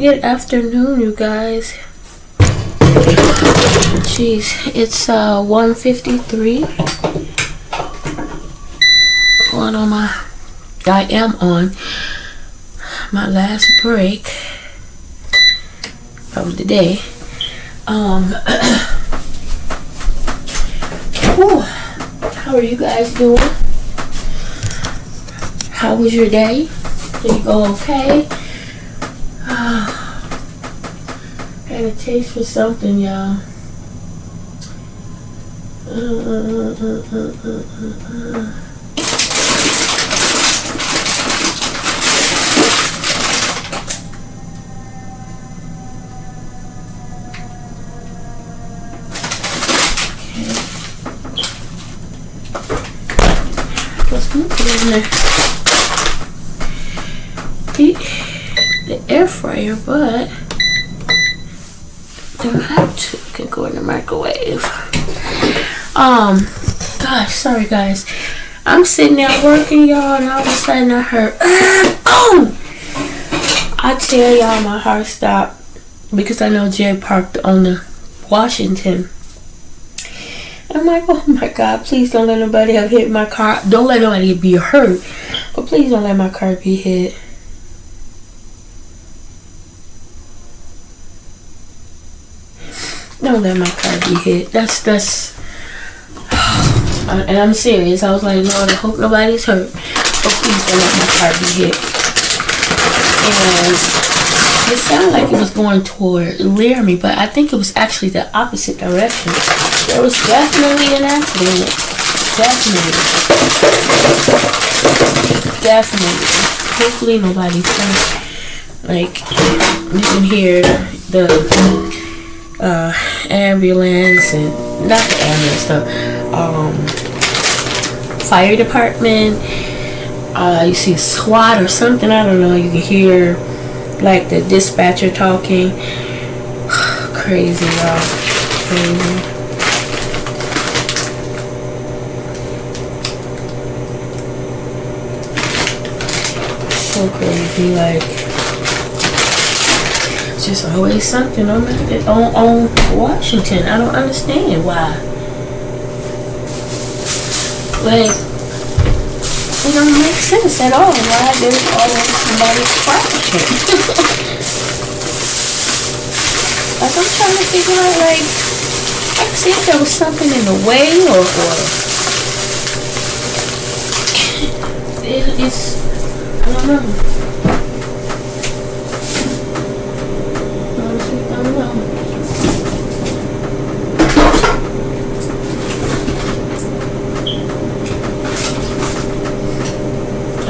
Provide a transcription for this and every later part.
Good afternoon, you guys. Jeez, it's 1:53. I am on my last break of the day. How are you guys doing? How was your day? Did it go okay? Had a taste for something, y'all. Let's put it in the air fryer, but don't have to. Can go in the microwave. Gosh, sorry guys. I'm sitting there working, y'all, and all of a sudden I heard, boom! I tell y'all, my heart stopped because I know Jay parked on the Washington. I'm like, oh my God, please don't let nobody have hit my car. Don't let nobody be hurt, but please don't let my car be hit. Don't let my car be hit. That's and I'm serious. I was like, Lord, I hope nobody's hurt, but please don't let my car be hit. And it sounded like it was going toward Laramie, but I think it was actually the opposite direction. There was definitely an accident. Definitely. Hopefully nobody's hurt. Like, you can hear the ambulance, and not the ambulance, the fire department. You see SWAT or something, I don't know. You can hear like the dispatcher talking. Crazy, y'all. Crazy. So crazy, like, it's just always something on Washington. I don't understand why. Like, it don't make sense at all why there's always somebody's crashing. Like, I'm trying to figure out, like, I can see if there was something in the way or it's, I don't know.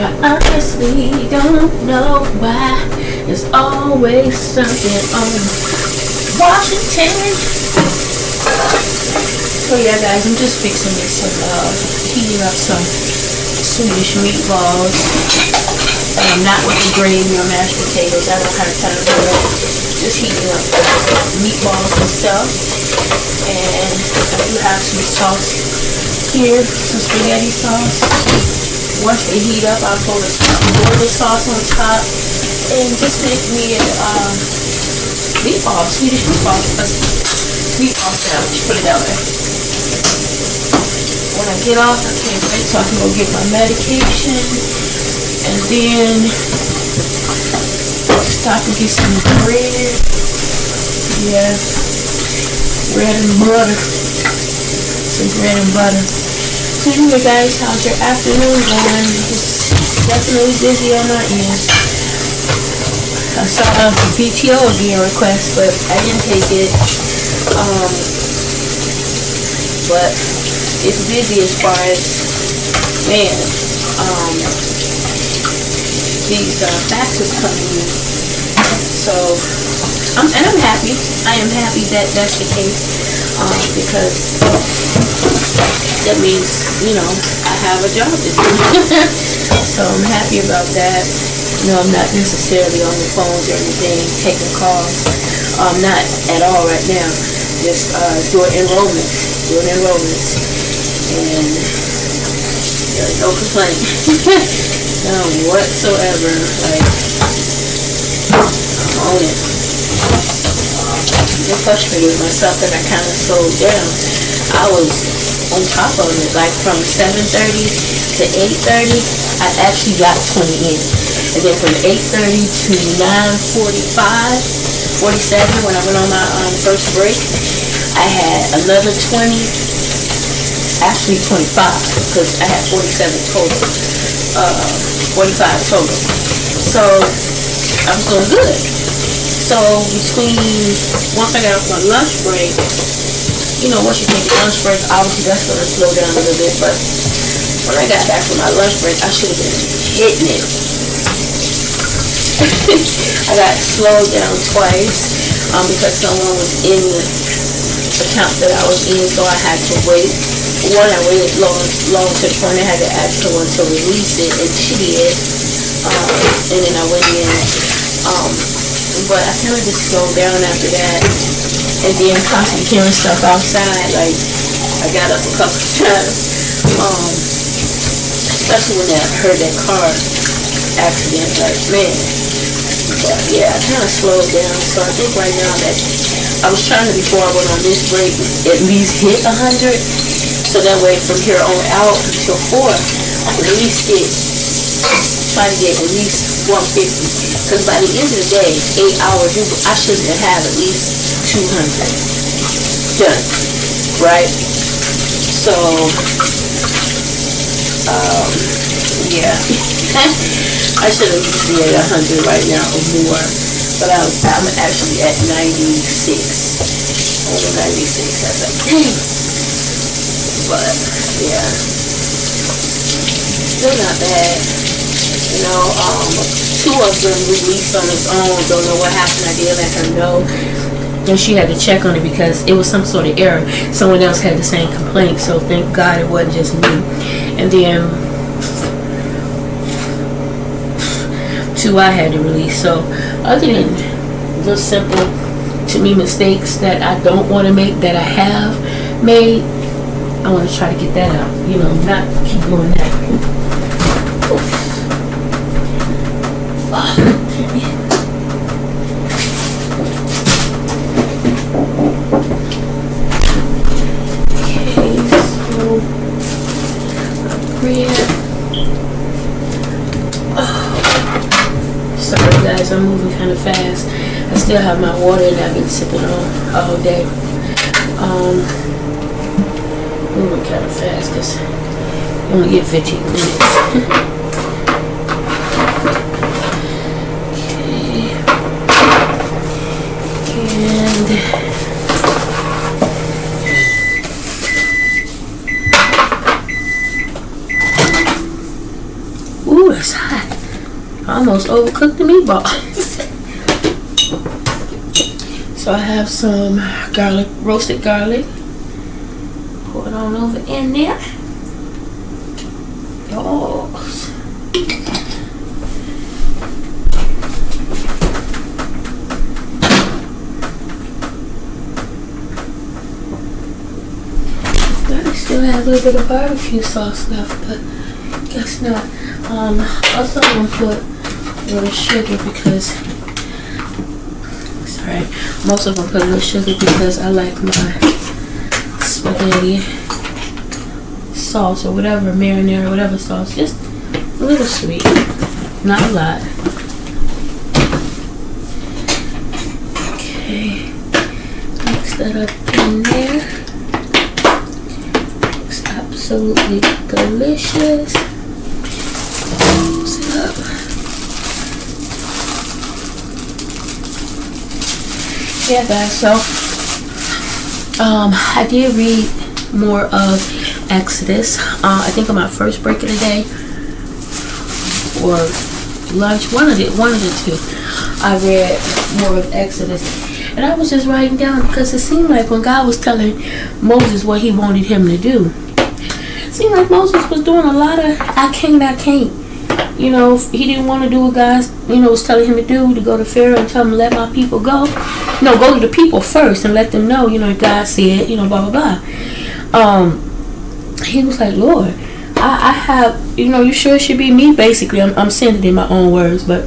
I honestly don't know why there's always something on Washington. So yeah, guys, I'm just fixing this heating up some Swedish meatballs. Not with the gravy or mashed potatoes. I don't have time for that. Just heating up meatballs and stuff. And I do have some sauce here, some spaghetti sauce. Once they heat up, I'll pour the sauce on top and just make me a Swedish meatball sandwich. Put it that way. When I get off, I can't wait so I can go get my medication, and then stop and get some bread. Yeah, bread and butter. Some bread and butter. So anyway, guys, how's your afternoon going? It's definitely busy on my end. I saw a PTO again request, but I didn't take it. But it's busy as far as, man, these faxes coming in. So, I'm happy. I am happy that that's the case, because that means, you know, I have a job to do. So I'm happy about that. No, I'm not necessarily on the phones or anything, taking calls. Not at all right now. Just doing enrollments. And no complaint. No whatsoever. Like, own it. I'm frustrated with myself that I kind of slowed down. I was on top of it, like from 7:30 to 8:30, I actually got 20 in. And then from 8:30 to 9:47, when I went on my first break, I had another 20, actually 25, because I had 47 total, 45 total. So I was doing good. So between, once I got off my lunch break, once you take your lunch break, obviously that's going to slow down a little bit, but when I got back from my lunch break, I should have been hitting it. I got slowed down twice because someone was in the account that I was in, so I had to wait. One, I waited long to the point I had to ask someone to release it, and she did. And then I went in. But I kind of just slowed down after that. And then constantly hearing stuff outside, like I got up a couple of times. Especially when I heard that car accident, like man. But yeah, I kind of slowed down. So I think right now that I was trying to, before I went on this break, at least hit 100. So that way from here on out until 4, I can at least try to get at least 150. Because by the end of the day, 8 hours, I should have at least 200 done, right? So, yeah, I should at least be at 100 right now or more. But I'm actually at 96. 96, but yeah, still not bad. 2 of them released on its own. Don't know what happened. I did let her know, and she had to check on it because it was some sort of error. Someone else had the same complaint, so thank God it wasn't just me. And then 2 I had to release. So other than just simple, to me, mistakes that I don't want to make, that I have made, I want to try to get that out. Not keep doing that. Sorry guys, I'm moving kind of fast. I still have my water that I've been sipping on all day. Moving kind of fast because you only get 15 minutes. Ooh, it's hot. I almost overcooked the meatball. So I have some garlic, roasted garlic. Pour it on over in there. Oh. I still have a little bit of barbecue sauce left, but guess not. Also I'm gonna put a little sugar because, sorry, most of them put a little sugar because I like my spaghetti sauce or whatever, marinara, whatever sauce, just a little sweet, not a lot. Okay, mix that up in there. It's absolutely delicious. Mix it up. Yeah guys, so I did read more of Exodus. I think on my first break of the day or lunch, one of the two, I read more of Exodus, and I was just writing down because it seemed like when God was telling Moses what he wanted him to do, it seemed like Moses was doing a lot of I can't. He didn't want to do what God was telling him to do, to go to Pharaoh and tell him, let my people go. No, go to the people first and let them know, God said, blah, blah, blah. He was like, Lord, I have, you sure it should be me, basically. I'm saying it in my own words, but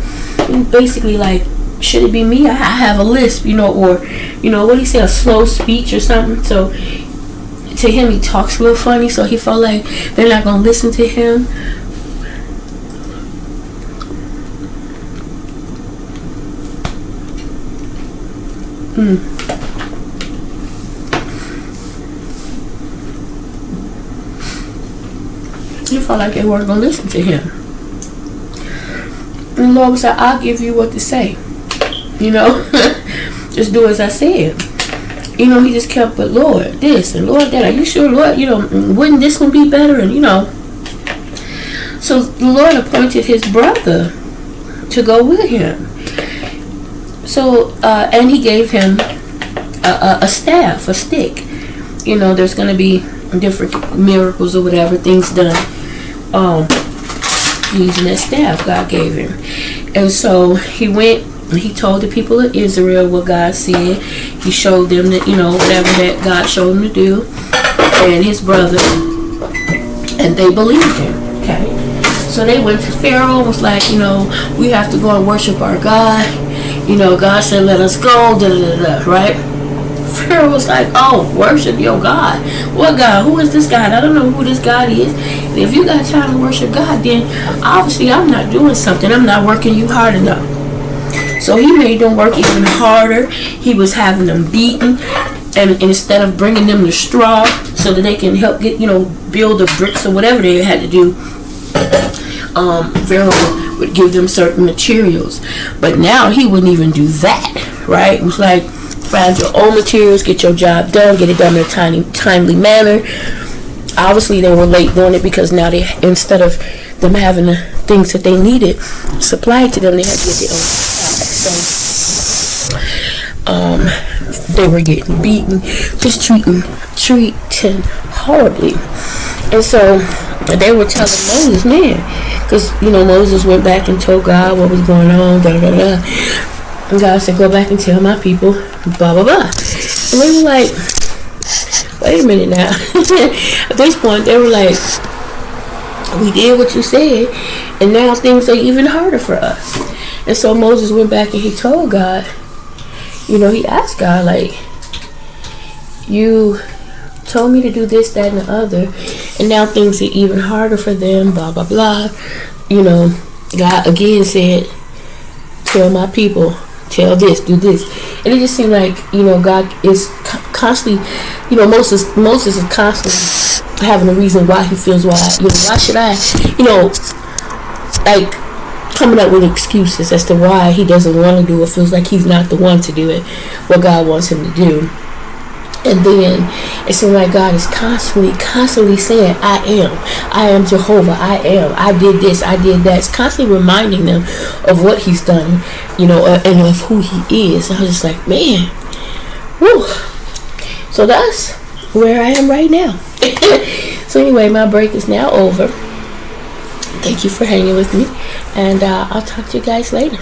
basically, like, should it be me? I have a lisp, or what do you say, a slow speech or something. So to him, he talks real funny, so he felt like they're not gonna listen to him. He felt like they weren't gonna listen to him. And the Lord was like, I'll give you what to say. Just do as I said. He just kept, but Lord, this and Lord, that. Are you sure, Lord? Wouldn't this one be better? And so the Lord appointed his brother to go with him. So, and he gave him a staff, a stick. There's going to be different miracles or whatever, things done using that staff God gave him. And so he went, he told the people of Israel what God said. He showed them that, whatever that God showed him to do, and his brother, and they believed him. Okay. So they went to Pharaoh and was like, we have to go and worship our God. God said, let us go, right? Pharaoh was like, oh, worship your God. What God? Who is this God? I don't know who this God is. And if you got time to worship God, then obviously I'm not doing something. I'm not working you hard enough. So he made them work even harder. He was having them beaten. And instead of bringing them the straw so that they can help get, build the bricks or whatever they had to do, Pharaoh would give them certain materials. But now he wouldn't even do that, right? It was like, find your own materials, get your job done, get it done in a timely manner. Obviously they were late doing it because now they, instead of them having the things that they needed supplied to them, they had to get their own supplies. So they were getting beaten, just treating horribly. And so they were telling Moses, man, because Moses went back and told God what was going on, and God said, go back and tell my people, blah blah blah. And they were like, wait a minute now. At this point they were like, we did what you said, and now things are even harder for us. And so Moses went back and he told God, he asked God, like, you told me to do this, that, and the other, and now things are even harder for them, blah blah blah. God again said, tell my people, tell this, do this. And it just seemed like, God is constantly, Moses is constantly having a reason why he feels why should I, like coming up with excuses as to why he doesn't want to do it, feels like he's not the one to do it, what God wants him to do. And then it seems like God is constantly saying, I am Jehovah, I did this, I did that. It's constantly reminding them of what he's done, and of who he is. And I was just like, man, whew. So that's where I am right now. So anyway, my break is now over. Thank you for hanging with me, and I'll talk to you guys later.